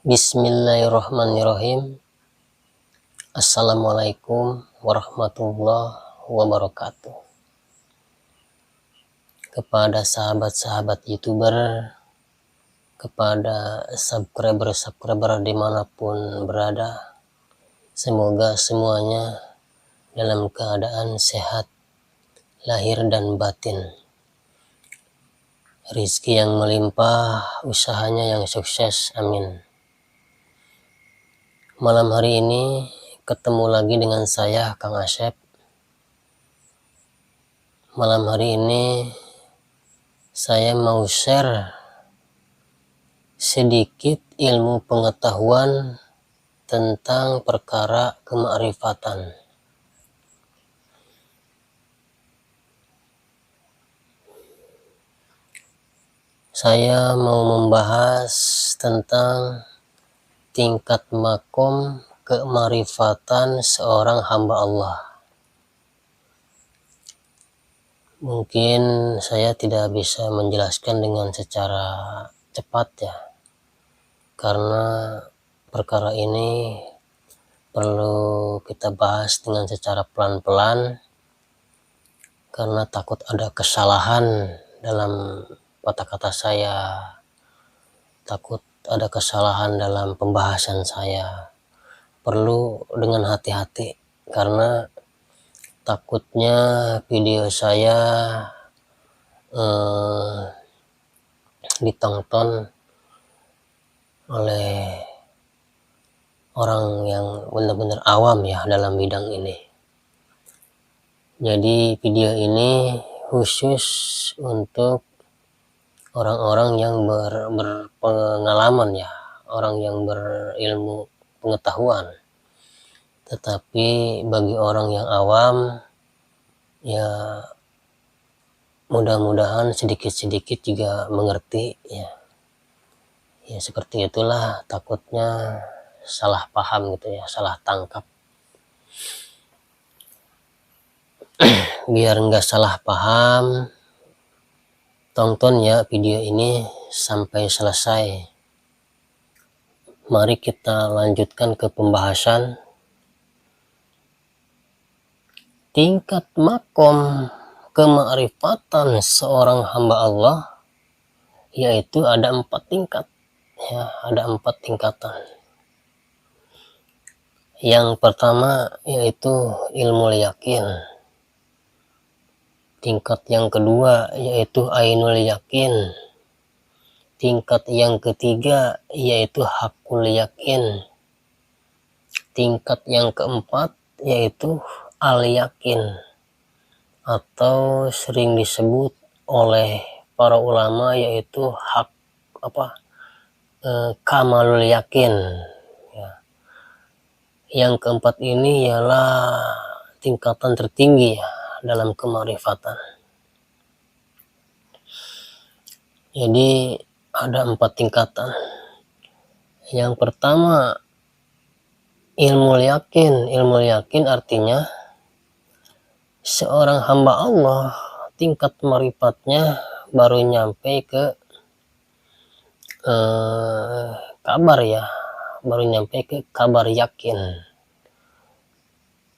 Bismillahirrahmanirrahim. Assalamualaikum warahmatullahi wabarakatuh. Kepada sahabat-sahabat YouTuber, kepada subscriber dimanapun berada, semoga semuanya dalam keadaan sehat lahir dan batin, rizki yang melimpah, usahanya yang sukses, amin. Malam hari ini ketemu lagi dengan saya, Kang Asep. Malam hari ini saya mau share sedikit ilmu pengetahuan tentang perkara kemakrifatan. Saya mau membahas tentang tingkat makom kemarifatan seorang hamba Allah. Mungkin saya tidak bisa menjelaskan dengan secara cepat ya, karena perkara ini perlu kita bahas dengan secara pelan-pelan, karena takut ada kesalahan dalam kata-kata saya, takut ada kesalahan dalam pembahasan saya. Perlu dengan hati-hati, karena takutnya video saya ditonton oleh orang yang benar-benar awam ya dalam bidang ini. Jadi video ini khusus untuk orang-orang yang berpengalaman ya, orang yang berilmu pengetahuan. Tetapi bagi orang yang awam ya, mudah-mudahan sedikit-sedikit juga mengerti ya. Ya seperti itulah, takutnya salah paham gitu ya, salah tangkap. Biar nggak salah paham, tonton ya video ini sampai selesai. Mari kita lanjutkan ke pembahasan. Tingkat makom kemakrifatan seorang hamba Allah yaitu ada 4 tingkat ya, ada 4 tingkatan. Yang pertama yaitu ilmu yakin. Tingkat yang kedua yaitu ainul yakin. Tingkat yang ketiga yaitu hakul yakin. Tingkat yang keempat yaitu al yakin, atau sering disebut oleh para ulama yaitu kamalul yakin ya. Yang keempat ini ialah tingkatan tertinggi ya dalam kemarifatan. Jadi ada 4 tingkatan. Yang pertama ilmu yakin. Ilmu yakin artinya seorang hamba Allah tingkat marifatnya baru nyampe ke kabar ya, baru nyampe ke kabar yakin,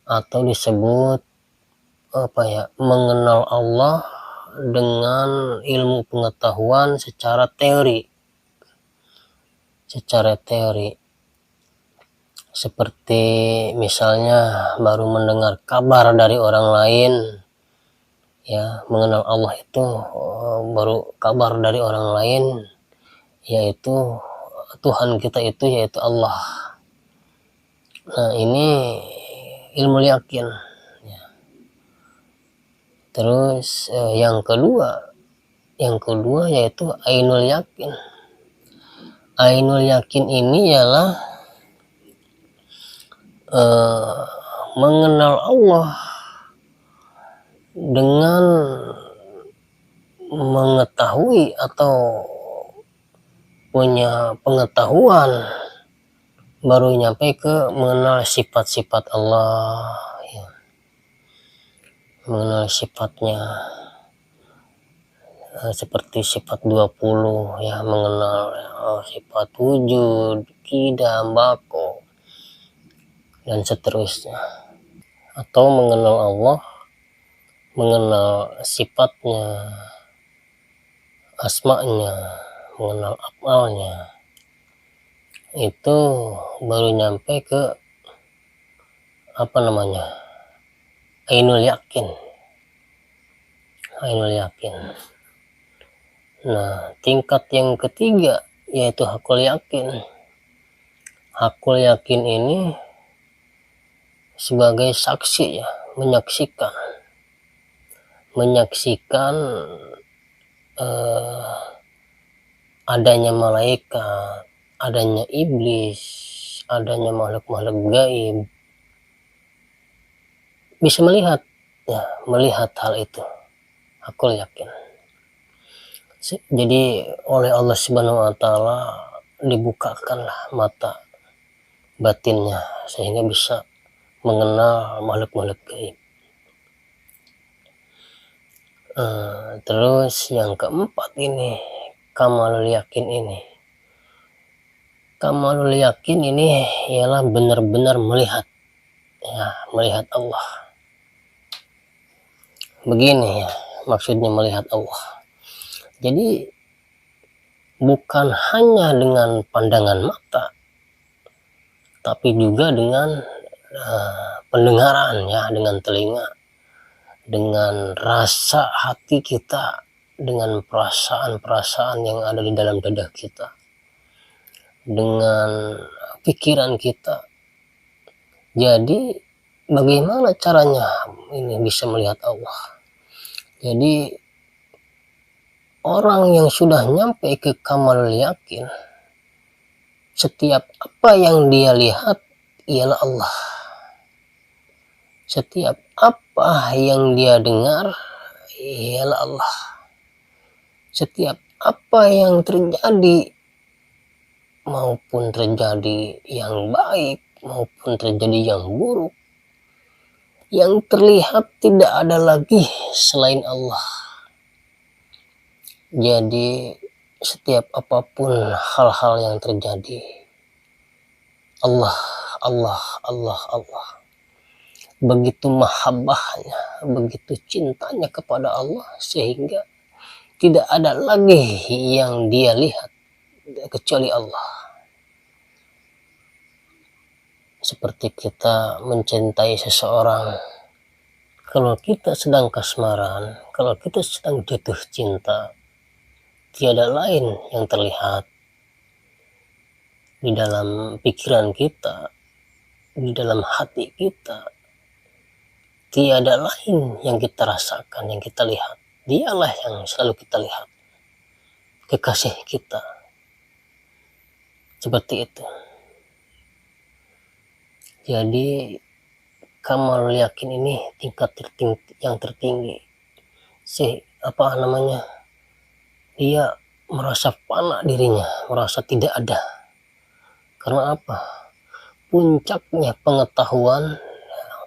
atau disebut mengenal Allah dengan ilmu pengetahuan secara teori. Seperti misalnya baru mendengar kabar dari orang lain ya, mengenal Allah itu baru kabar dari orang lain, yaitu Tuhan kita itu yaitu Allah. Nah ini ilmu yakin ya. Terus yang kedua yaitu ainul yakin. Ainul yakin ini ialah mengenal Allah dengan mengetahui atau punya pengetahuan, baru nyampe ke mengenal sifat-sifat Allah ya, mengenal sifatnya. seperti sifat 20 ya, mengenal sifat wujud, qidam, baqo, dan seterusnya. Atau mengenal Allah, mengenal sifatnya, asma'nya, mengenal af'alnya, itu baru nyampe ke apa namanya, ainul yakin. Ainul yakin. Nah, tingkat yang ketiga yaitu hakul yakin. Hakul yakin ini sebagai saksi ya, menyaksikan adanya malaikat, adanya iblis, adanya makhluk-makhluk gaib. Bisa melihat ya, melihat hal itu. Hakul yakin. Jadi oleh Allah Subhanahu wa taala dibukakanlah mata batinnya sehingga bisa mengenal makhluk-makhluk gaib. Terus yang keempat ini, kamalul yakin ini. Kamalul yakin ini ialah benar-benar melihat ya, melihat Allah. Begini ya, maksudnya melihat Allah. Jadi bukan hanya dengan pandangan mata, tapi juga dengan pendengaran ya, dengan telinga, dengan rasa hati kita, dengan perasaan-perasaan yang ada di dalam dada kita, dengan pikiran kita. Jadi bagaimana caranya ini bisa melihat Allah? Jadi orang yang sudah nyampe ke kamal yakin, setiap apa yang dia lihat ialah Allah. Setiap apa yang dia dengar ialah Allah. Setiap apa yang terjadi, maupun terjadi yang baik maupun terjadi yang buruk, yang terlihat tidak ada lagi selain Allah. Jadi setiap apapun hal-hal yang terjadi, Allah, Allah, Allah, Allah. Begitu mahabbahnya, begitu cintanya kepada Allah, sehingga tidak ada lagi yang dia lihat kecuali Allah. Seperti kita mencintai seseorang, kalau kita sedang kasmaran, kalau kita sedang jatuh cinta, tiada lain yang terlihat di dalam pikiran kita, di dalam hati kita. Tiada lain yang kita rasakan, yang kita lihat. Dialah yang selalu kita lihat, kekasih kita. Seperti itu. Jadi kamal yakin ini tingkat yang tertinggi. Apa namanya? Dia merasa fana dirinya, merasa tidak ada. Karena apa? Puncaknya pengetahuan,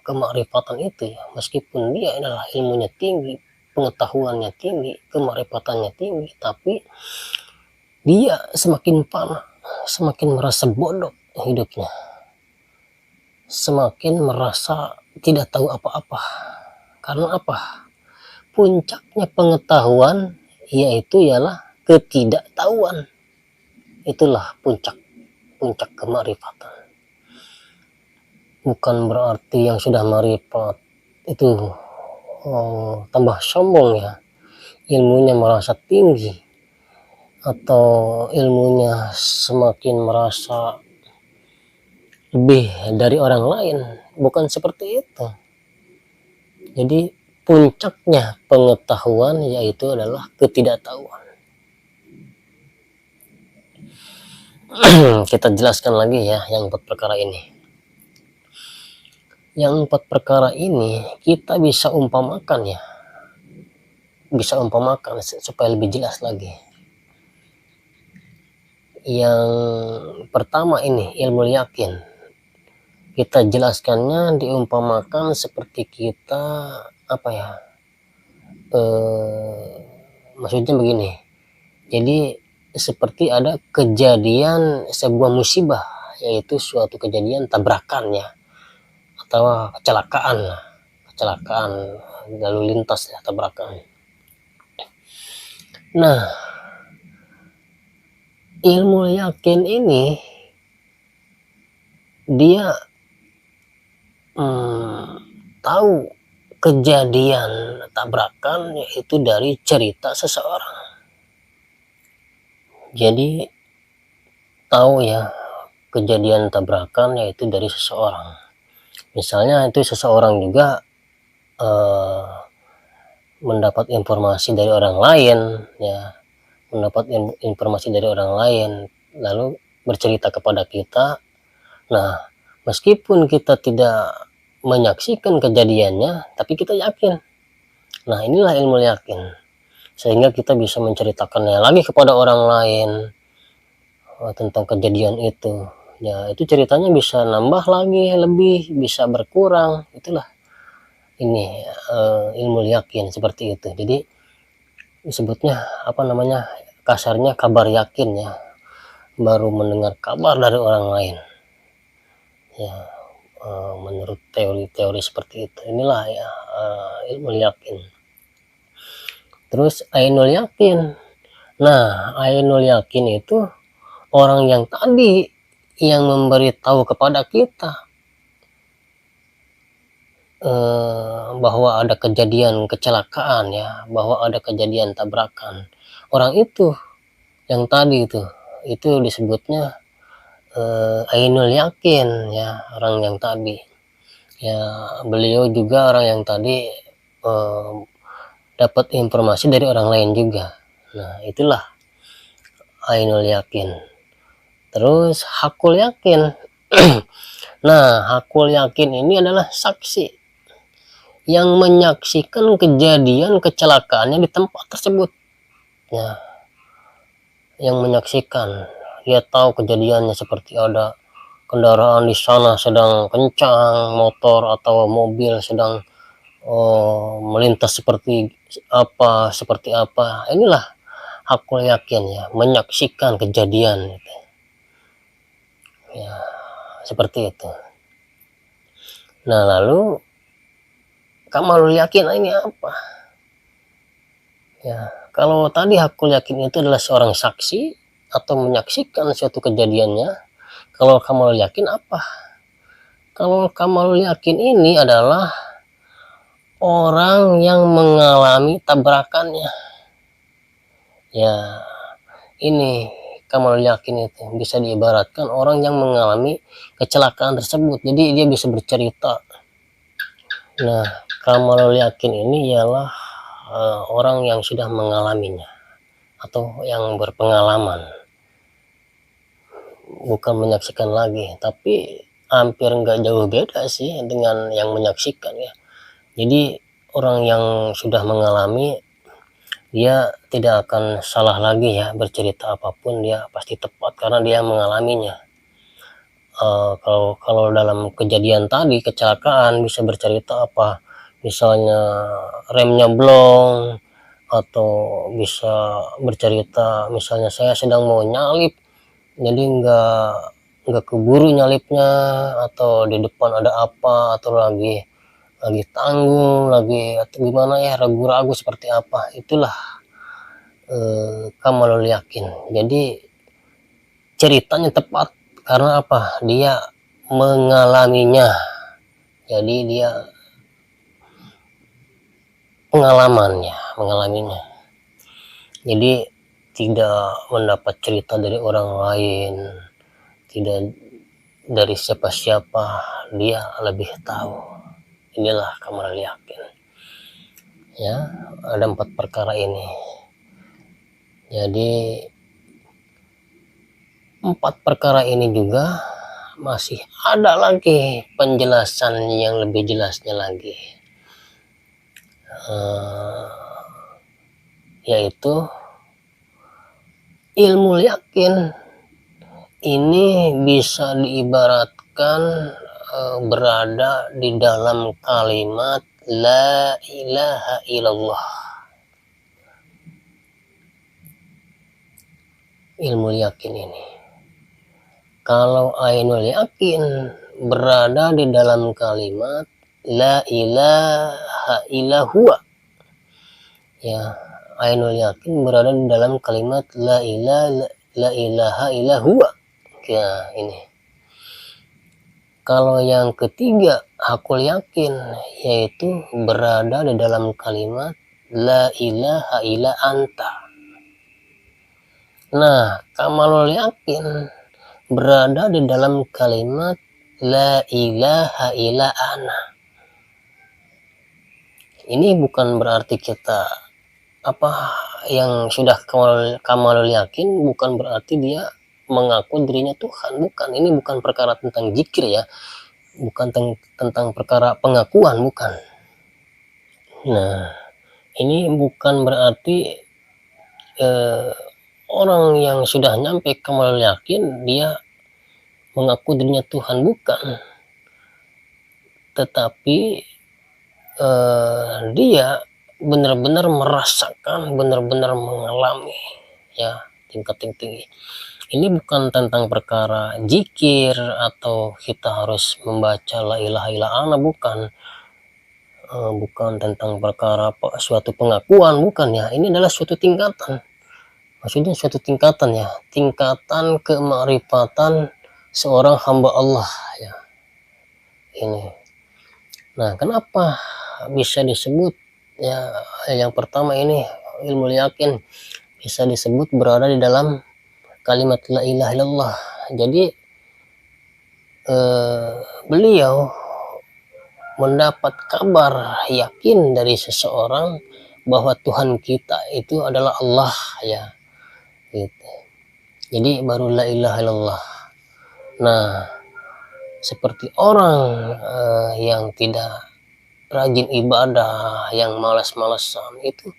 kemakrifatan itu ya, meskipun dia adalah ilmunya tinggi, pengetahuannya tinggi, kemarifatannya tinggi, tapi dia semakin fana, semakin merasa bodoh hidupnya, semakin merasa tidak tahu apa-apa. Karena apa? Puncaknya pengetahuan yaitu ialah ketidaktahuan. Itulah puncak kemarifatan. Bukan berarti yang sudah marifat itu tambah sombong ya, ilmunya merasa tinggi, atau ilmunya semakin merasa lebih dari orang lain. Bukan seperti itu. Jadi puncaknya pengetahuan yaitu adalah ketidaktahuan. Kita jelaskan lagi ya yang 4 perkara ini. Yang 4 perkara ini kita bisa umpamakan ya, bisa umpamakan supaya lebih jelas lagi. Yang pertama ini ilmu yakin, kita jelaskannya diumpamakan seperti kita apa ya, maksudnya begini, jadi seperti ada kejadian sebuah musibah, yaitu suatu kejadian tabrakan ya, atau kecelakaan lalu lintas ya, tabrakan. Nah, ilmu yakin ini dia tahu kejadian tabrakan yaitu dari cerita seseorang. Jadi tahu ya kejadian tabrakan yaitu dari seseorang. Misalnya itu seseorang juga mendapat informasi dari orang lain ya, informasi dari orang lain lalu bercerita kepada kita. Nah, meskipun kita tidak menyaksikan kejadiannya, tapi kita yakin. Nah, inilah ilmu yakin. Sehingga kita bisa menceritakannya lagi kepada orang lain tentang kejadian itu. Ya, itu ceritanya bisa nambah lagi, lebih, bisa berkurang. Itulah ini ilmu yakin seperti itu. Jadi disebutnya apa namanya? Kasarnya kabar yakin ya. Baru mendengar kabar dari orang lain. Ya, menurut teori-teori seperti itu. Inilah ya ilmu yakin. Terus ainul yakin. Nah, ainul yakin itu orang yang tadi yang memberitahu kepada kita bahwa ada kejadian kecelakaan ya, bahwa ada kejadian tabrakan. Orang itu yang tadi itu disebutnya ainul yakin ya, orang yang tadi. Ya, beliau juga orang yang tadi dapat informasi dari orang lain juga. Nah, itulah ainul yakin. Terus hakul yakin. Nah, hakul yakin ini adalah saksi yang menyaksikan kejadian kecelakaannya di tempat tersebut. Ya, yang menyaksikan, dia tahu kejadiannya seperti ada kendaraan di sana sedang kencang, motor atau mobil sedang melintas seperti apa. Inilah hakul yakin ya, menyaksikan kejadian gitu. Ya, seperti itu. Nah, lalu kamalul yakin ini apa? Ya, kalau tadi hakul yakin itu adalah seorang saksi atau menyaksikan suatu kejadiannya. Kalau kamalul yakin apa? Kalau kamalul yakin ini adalah orang yang mengalami tabrakannya. Ya, ini kamalul yakin itu bisa diibaratkan orang yang mengalami kecelakaan tersebut. Jadi dia bisa bercerita. Nah, kamalul yakin ini ialah orang yang sudah mengalaminya atau yang berpengalaman, bukan menyaksikan lagi, tapi hampir nggak jauh beda sih dengan yang menyaksikan ya. Jadi orang yang sudah mengalami, dia tidak akan salah lagi ya, bercerita apapun dia pasti tepat karena dia mengalaminya. Kalau dalam kejadian tadi kecelakaan bisa bercerita apa, misalnya remnya blong, atau bisa bercerita misalnya saya sedang mau nyalip jadi nggak keburu nyalipnya, atau di depan ada apa, atau lagi tanggung lagi atau gimana ya, ragu-ragu seperti apa. Itulah kamalul yakin. Jadi ceritanya tepat karena apa, dia mengalaminya. Jadi dia mengalaminya. Jadi tidak mendapat cerita dari orang lain, tidak dari siapa-siapa, dia lebih tahu. Inilah kamalul yakin. Ya, ada 4 perkara ini. Jadi 4 perkara ini juga masih ada lagi penjelasan yang lebih jelasnya lagi. Yaitu ilmu yakin ini bisa diibaratkan berada di dalam kalimat la ilaha illallah. ilmu yakin ini. Kalau ainul yakin berada di dalam kalimat la ilaha illa huwa, ya, ainul yakin berada di dalam kalimat la ilaha illa huwa. Ya, ini. Kalau yang ketiga, hakul yakin, yaitu berada di dalam kalimat la ilaha illa anta. Nah, kamalul yakin berada di dalam kalimat la ilaha illa ana. Ini bukan berarti kita yang sudah kamalul yakin, bukan berarti dia mengaku dirinya Tuhan, bukan. Ini bukan perkara tentang zikir ya, bukan tentang perkara pengakuan, bukan. Nah, ini bukan berarti orang yang sudah nyampe kamalul yakin dia mengaku dirinya Tuhan, bukan. Tetapi dia benar-benar merasakan, benar-benar mengalami, ya, tingkat tinggi. Ini bukan tentang perkara zikir atau kita harus membaca la ilaha illallah, bukan. Bukan tentang perkara suatu pengakuan, bukan ya. Ini adalah suatu tingkatan. Maksudnya suatu tingkatan ya, tingkatan kemakrifatan seorang hamba Allah ya. Ini. Nah, kenapa bisa disebut ya, yang pertama ini ilmu yakin bisa disebut berada di dalam kalimat la ilaha illallah. Jadi beliau mendapat kabar yakin dari seseorang bahwa Tuhan kita itu adalah Allah ya, gitu. Jadi baru la ilaha illallah. Nah, seperti orang yang tidak rajin ibadah, yang malas-malasan itu,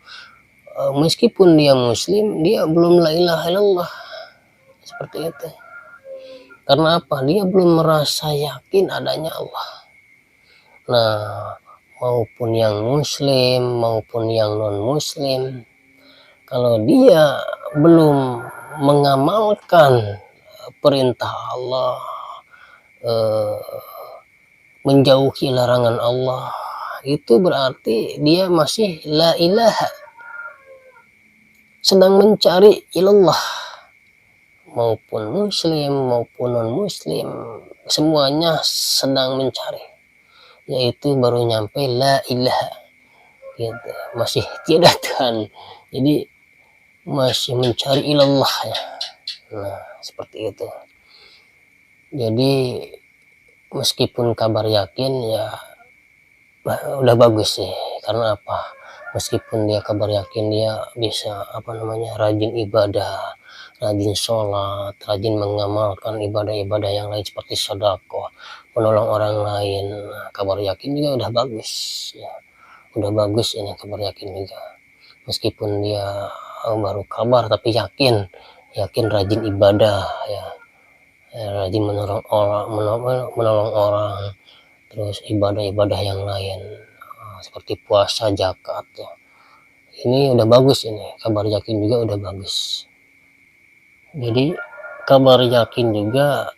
meskipun dia muslim, dia belum la ilaha illallah. Seperti itu. Karena apa? Dia belum merasa yakin adanya Allah. Nah, maupun yang muslim maupun yang non muslim, kalau dia belum mengamalkan perintah Allah, menjauhi larangan Allah, itu berarti dia masih la ilaha, sedang mencari ilallah. Maupun muslim maupun non muslim, semuanya sedang mencari, yaitu baru nyampe la ilaha, gitu. Masih tiada Tuhan, jadi masih mencari ilallah ya. Nah, seperti itu. Jadi meskipun kabar yakin ya udah bagus sih. Karena apa? Meskipun dia kabar yakin, dia bisa rajin ibadah, rajin sholat, rajin mengamalkan ibadah-ibadah yang lain seperti sedekah, menolong orang lain. Nah, kabar yakin juga udah bagus ya. Udah bagus ini kabar yakin juga. Meskipun dia baru kabar tapi yakin rajin ibadah ya, rajin menolong orang, terus ibadah-ibadah yang lain seperti puasa, zakat ya. Ini udah bagus, ini kabar yakin juga udah bagus. Jadi kabar yakin juga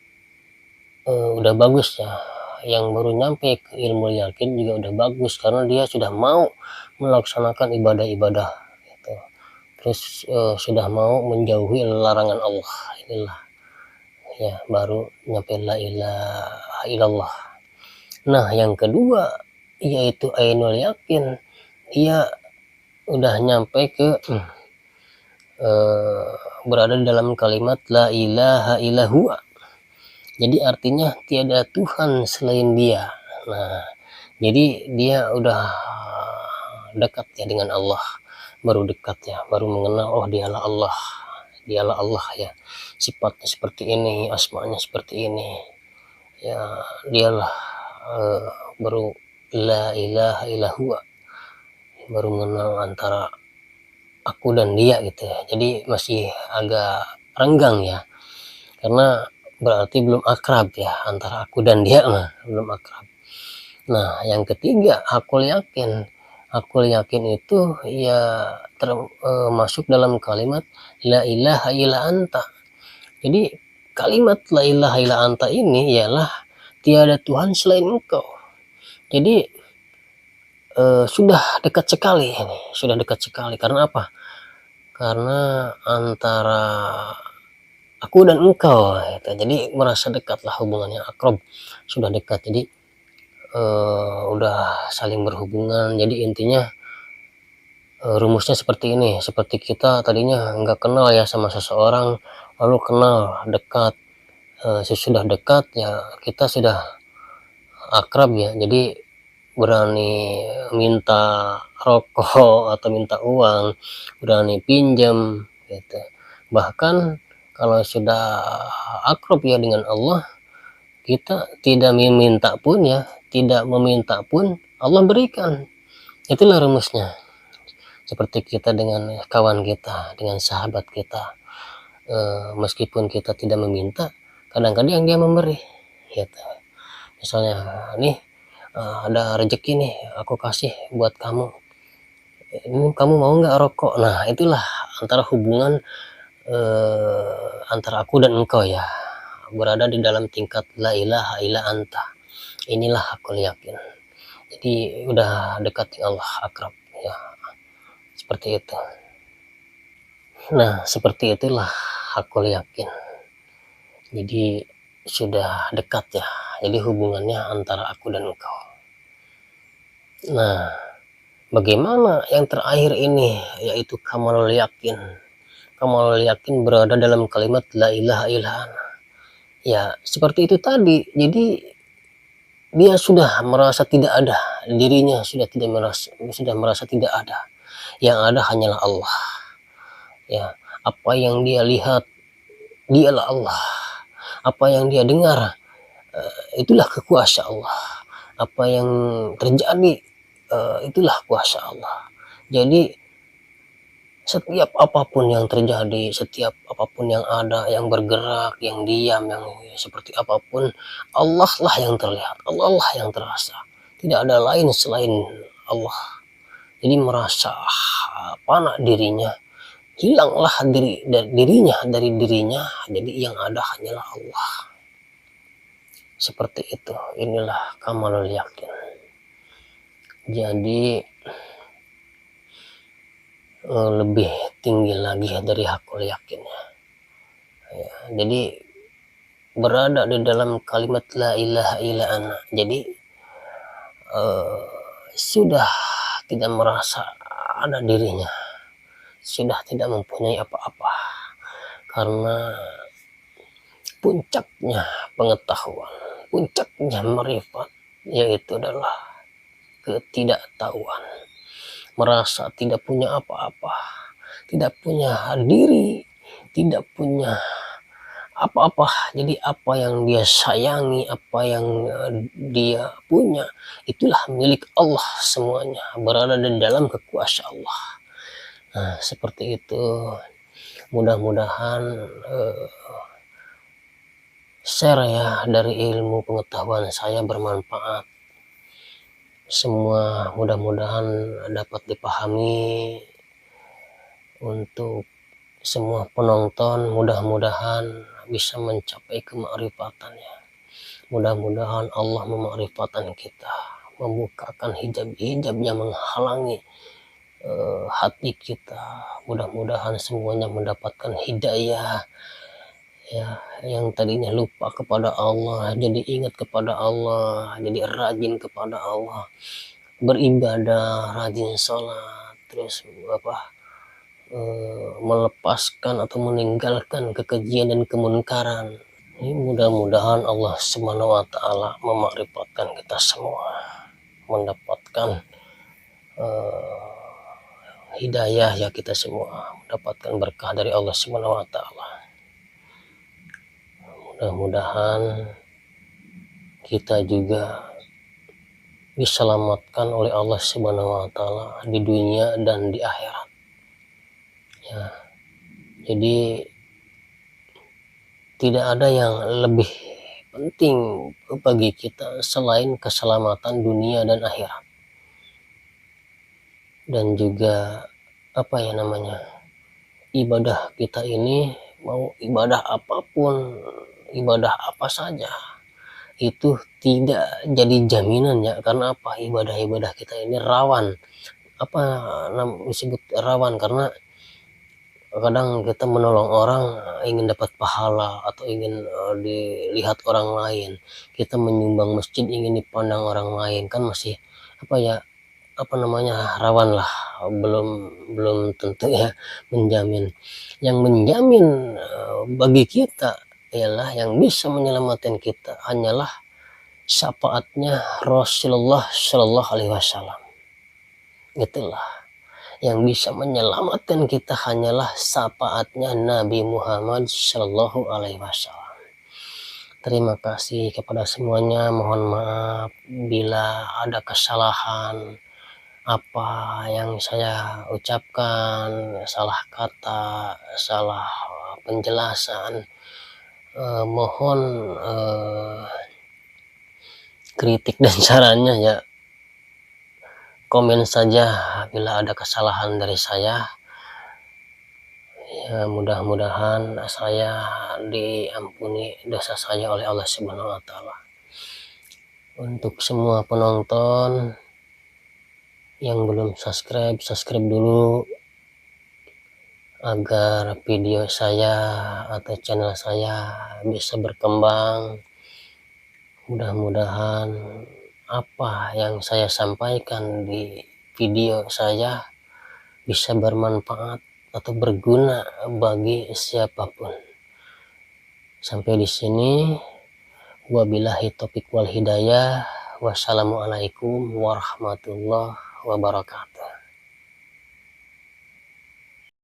udah bagus ya. Yang baru nyampe ke ilmu yakin juga udah bagus, karena dia sudah mau melaksanakan ibadah-ibadah gitu. Terus sudah mau menjauhi larangan Allah. Inilah ya, baru nyampe la ilaha illallah. Nah, yang kedua yaitu ainul yakin, dia udah nyampe ke berada dalam kalimat la ilaha illa huwa. Jadi artinya tiada Tuhan selain dia. Nah, jadi dia udah dekat ya dengan Allah, baru dekat ya, baru mengenal oh dialah Allah ya, sifatnya seperti ini, asmanya seperti ini ya, dialah baru la ilaha illa huwa, baru mengenal antara aku dan dia gitu ya. Jadi masih agak renggang ya, karena berarti belum akrab ya, antara aku dan dia belum akrab. Nah, yang ketiga hakul yakin Aku yakin itu ya masuk dalam kalimat la ilaha illa anta. Jadi kalimat la ilaha illa anta ini ialah tiada Tuhan selain Engkau. Jadi sudah dekat sekali ini, sudah dekat sekali. Karena apa? Karena antara aku dan engkau gitu. Jadi merasa dekatlah, hubungannya akrab, sudah dekat. Jadi udah saling berhubungan. Jadi intinya rumusnya seperti ini, seperti kita tadinya nggak kenal ya sama seseorang, lalu kenal, dekat, sesudah dekat ya kita sudah akrab ya, jadi berani minta rokok atau minta uang, berani pinjam gitu. Bahkan kalau sudah akrab ya dengan Allah, kita tidak meminta pun ya, tidak meminta pun Allah berikan. Itulah rumusnya. Seperti kita dengan kawan kita, dengan sahabat kita, meskipun kita tidak meminta, kadang-kadang dia memberi gitu. Misalnya nih ada rezeki nih aku kasih buat kamu, ini kamu mau nggak rokok? Nah itulah antara hubungan antara aku dan engkau ya, berada di dalam tingkat la ilaha illa anta. Inilah aku yakin. Jadi udah dekat dengan Allah, akrab ya, seperti itu. Nah seperti itulah aku yakin. Jadi sudah dekat ya, jadi hubungannya antara aku dan engkau. Nah bagaimana yang terakhir ini, yaitu kamalul yakin. Kamalul yakin berada dalam kalimat la ilaha illa ana. Ya seperti itu tadi. Jadi dia sudah merasa tidak ada, dirinya sudah merasa tidak ada. Yang ada hanyalah Allah. Ya, apa yang dia lihat dialah Allah. Apa yang dia dengar itulah kekuasaan Allah. Apa yang terjadi itulah kuasa Allah. Jadi setiap apapun yang terjadi, setiap apapun yang ada, yang bergerak, yang diam, yang seperti apapun, Allah lah yang terlihat, Allah lah yang terasa. Tidak ada lain selain Allah. Jadi merasa panak dirinya, hilanglah dari dirinya, jadi yang ada hanyalah Allah. Seperti itu. Inilah kamalul yakin. Jadi lebih tinggi lagi dari hakul yakinnya ya, jadi berada di dalam kalimat la ilaha illa ana. Jadi sudah tidak merasa ada dirinya, sudah tidak mempunyai apa-apa, karena puncaknya pengetahuan, puncaknya marifat, yaitu adalah ketidaktahuan, merasa tidak punya apa-apa, tidak punya diri, tidak punya apa-apa. Jadi apa yang dia sayangi, apa yang dia punya, itulah milik Allah semuanya, berada di dalam kekuasaan Allah. Nah seperti itu. Mudah-mudahan share ya dari ilmu pengetahuan saya bermanfaat. Semua mudah-mudahan dapat dipahami untuk semua penonton, mudah-mudahan bisa mencapai kemakrifatannya. Mudah-mudahan Allah memakrifatkan kita, membukakan hijab-hijab yang menghalangi hati kita. Mudah-mudahan semuanya mendapatkan hidayah ya, yang tadinya lupa kepada Allah jadi ingat kepada Allah, jadi rajin kepada Allah, beribadah, rajin sholat, terus melepaskan atau meninggalkan kekejian dan kemunkaran. Ini mudah-mudahan Allah Subhanahu wa taala memakrifatkan kita semua, mendapatkan hidayah ya, kita semua mendapatkan berkah dari Allah Subhanahu wa taala. Mudah-mudahan kita juga diselamatkan oleh Allah Subhanahu wa taala di dunia dan di akhirat. Ya. Jadi tidak ada yang lebih penting bagi kita selain keselamatan dunia dan akhirat. dan juga apa ya namanya, ibadah kita ini, mau ibadah apapun, ibadah apa saja, itu tidak jadi jaminan ya. Karena apa? Ibadah-ibadah kita ini rawan, apa disebut rawan, karena kadang kita menolong orang ingin dapat pahala atau ingin dilihat orang lain, kita menyumbang masjid ingin dipandang orang lain, kan masih apa ya, apa namanya, rawan lah, belum belum tentu ya menjamin. Yang menjamin bagi kita ialah, yang bisa menyelamatkan kita hanyalah syafaatnya Rasulullah Shallallahu Alaihi Wasallam. Itulah yang bisa menyelamatkan kita, hanyalah syafaatnya Nabi Muhammad Shallallahu Alaihi Wasallam. Terima kasih kepada semuanya. Mohon maaf bila ada kesalahan apa yang saya ucapkan, salah kata, salah penjelasan. Mohon kritik dan sarannya ya. Komen saja bila ada kesalahan dari saya. Ya, mudah-mudahan saya diampuni dosa saya oleh Allah Subhanahu wa taala. Untuk semua penonton yang belum subscribe dulu agar video saya atau channel saya bisa berkembang. Mudah-mudahan apa yang saya sampaikan di video saya bisa bermanfaat atau berguna bagi siapapun. Sampai di sini, wabillahi taufiq wal hidayah. Wassalamualaikum warahmatullahi wabarakatuh.